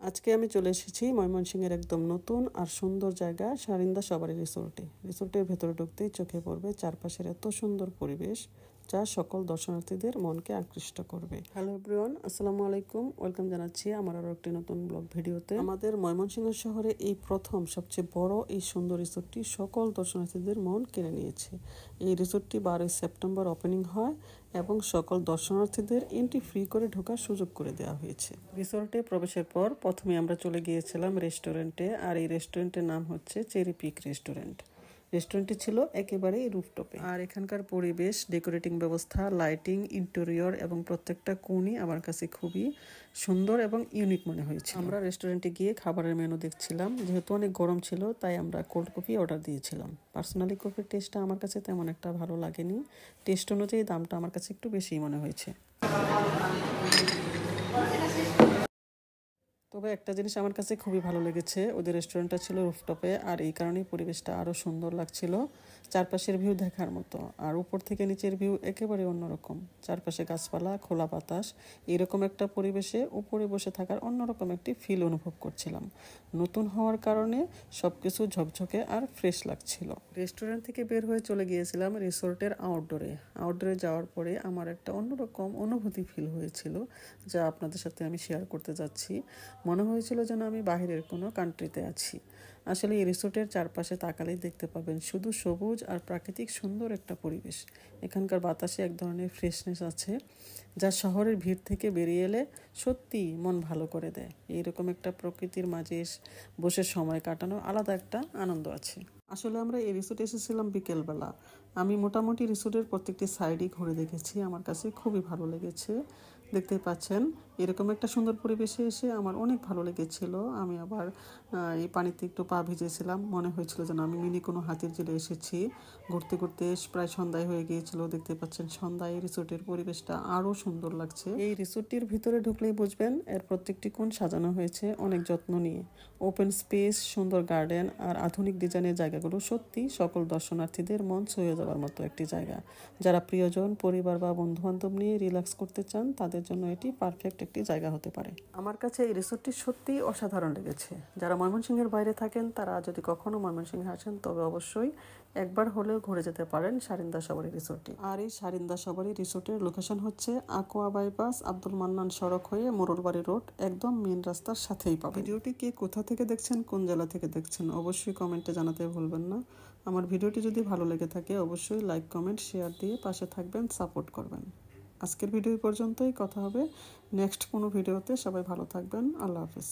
আজকে আমি চলে এসেছি ময়মনসিংহের একদম নতুন আর সুন্দর জায়গা সারিন্দা সবারই রিসোর্টে। রিসোর্টের ভেতরে ঢুকতেই চোখে পড়বে চারপাশের এত সুন্দর পরিবেশ যা সকল দর্শনার্থীদের মনকে আকৃষ্ট করবে। হ্যালো এভরিওয়ান, আসসালামু আলাইকুম। ওয়েলকাম জানাচ্ছি আমার আরও একটি নতুন ব্লগ ভিডিওতে। আমাদের ময়মনসিংহ শহরে এই প্রথম সবচেয়ে বড় এই সুন্দর রিসোর্টটি সকল দর্শনার্থীদের মন কেড়ে নিয়েছে। এই রিসোর্টটি 12 সেপ্টেম্বর ওপেনিং হয় এবং সকল দর্শনার্থীদের এন্ট্রি ফ্রি করে ঢোকার সুযোগ করে দেওয়া হয়েছে। রিসোর্টে প্রবেশের পর প্রথমে আমরা চলে গিয়েছিলাম রেস্টুরেন্টে, আর এই রেস্টুরেন্টের নাম হচ্ছে চেরি পিক রেস্টুরেন্ট। রেস্টুরেন্টটি ছিল একেবারেই রুফটপে, আর এখানকার পরিবেশ, ডেকোরেটিং ব্যবস্থা, লাইটিং, ইন্টেরিয়র এবং প্রত্যেকটা কোণই আমার কাছে খুবই সুন্দর এবং ইউনিক মনে হয়েছে। আমরা রেস্টুরেন্টে গিয়ে খাবারের মেনু দেখছিলাম। যেহেতু অনেক গরম ছিল তাই আমরা কোল্ড কফি অর্ডার দিয়েছিলাম। পার্সোনালি কফির টেস্টটা আমার কাছে তেমন একটা ভালো লাগেনি। টেস্ট অনুযায়ী দামটা আমার কাছে একটু বেশিই মনে হয়েছে। তবে একটা জিনিস আমার কাছে খুবই ভালো লেগেছে, ওদের রেস্টুরেন্টটা ছিল রুফটপে, আর এই কারণেই পরিবেশটা আরও সুন্দর লাগছিল। চারপাশের ভিউ দেখার মতো, আর উপর থেকে নিচের ভিউ একেবারে অন্যরকম। চারপাশে গাছপালা, খোলা বাতাস, এরকম একটা পরিবেশে উপরে বসে থাকার অন্যরকম একটি ফিল অনুভব করছিলাম। নতুন হওয়ার কারণে সব কিছু ঝকঝকে আর ফ্রেশ লাগছিল। রেস্টুরেন্ট থেকে বের হয়ে চলে গিয়েছিলাম রিসোর্টের আউটডোরে যাওয়ার পরে আমার একটা অন্যরকম অনুভূতি ফিল হয়েছিল, যা আপনাদের সাথে আমি শেয়ার করতে যাচ্ছি। মনে হয়েছিল যেন আমি বাহিরের কোনো কান্ট্রিতে আছি। আসলে এই রিসোর্টের চারপাশে তাকালেই দেখতে পাবেন শুধু সবুজ আর প্রাকৃতিক সুন্দর একটা পরিবেশ। এখানকার বাতাসে এক ধরনের ফ্রেশনেস আছে, যা শহরের ভিড় থেকে বেরিয়ে এলে সত্যি মন ভালো করে দেয়। এইরকম একটা প্রকৃতির মাঝে বসে সময় কাটানোর আলাদা একটা আনন্দ আছে। আসলে আমরা এই রিসোর্টে এসেছিলাম বিকেলবেলা। আমি মোটামুটি রিসোর্টের প্রত্যেকটি সাইডই ঘুরে দেখেছি, আমার কাছে খুবই ভালো লেগেছে। দেখতে পাচ্ছেন এরকম একটা সুন্দর পরিবেশে এসে আমার অনেক ভালো লেগেছিল। আমি আবার এই পানিতে একটু পা ভিজেছিলাম, মনে হয়েছিল যেন আমি মিনি কোনো হাতির ঝিলে এসেছি। ঘুরতে ঘুরতে প্রায় সন্ধ্যায় হয়ে গিয়েছিল। দেখতে পাচ্ছেন সন্ধ্যায় রিসোর্টের পরিবেশটা আরও সুন্দর লাগছে। এই রিসোর্টটির ভিতরে ঢুকলেই বুঝবেন এর প্রত্যেকটি কোণ সাজানো হয়েছে অনেক যত্ন নিয়ে। ওপেন স্পেস, সুন্দর গার্ডেন আর আধুনিক ডিজাইনের জায়গাগুলো সত্যি সকল দর্শনার্থীদের মন ছুঁয়ে যাওয়ার মতো একটি জায়গা। যারা প্রিয়জন, পরিবার বা বন্ধুবান্ধব নিয়ে রিল্যাক্স করতে চান তাদের জন্য এটি পারফেক্ট একটি জায়গা হতে পারে। আমার কাছে এই রিসোর্টটি সত্যিই অসাধারণ লেগেছে। যারা ময়মনসিংহের বাইরে থাকেন তারা যদি কখনো ময়মনসিংহে আসেন তবে অবশ্যই একবার হলেও ঘুরে যেতে পারেন সারিন্দা সবারই রিসোর্টে। আর এই সারিন্দা সবারই রিসোর্টের লোকেশন হচ্ছে আকোয়া বাইপাস, আব্দুল মান্নান সড়ক হয়ে মোরলবাড়ি রোড, একদম মেন রাস্তার সাথেই পাবেন। ভিডিওটি কে কোথা থেকে দেখছেন, কোন জেলা থেকে দেখছেন অবশ্যই কমেন্টে জানাতে ভুলবেন না। আমার ভিডিওটি যদি ভালো লেগে থাকে অবশ্যই লাইক, কমেন্ট, শেয়ার দিয়ে পাশে থাকবেন, সাপোর্ট করবেন। আজকের ভিডিও পর্যন্তই, কথা হবে নেক্সট কোনো ভিডিওতে। সবাই ভালো থাকবেন। আল্লাহ হাফেজ।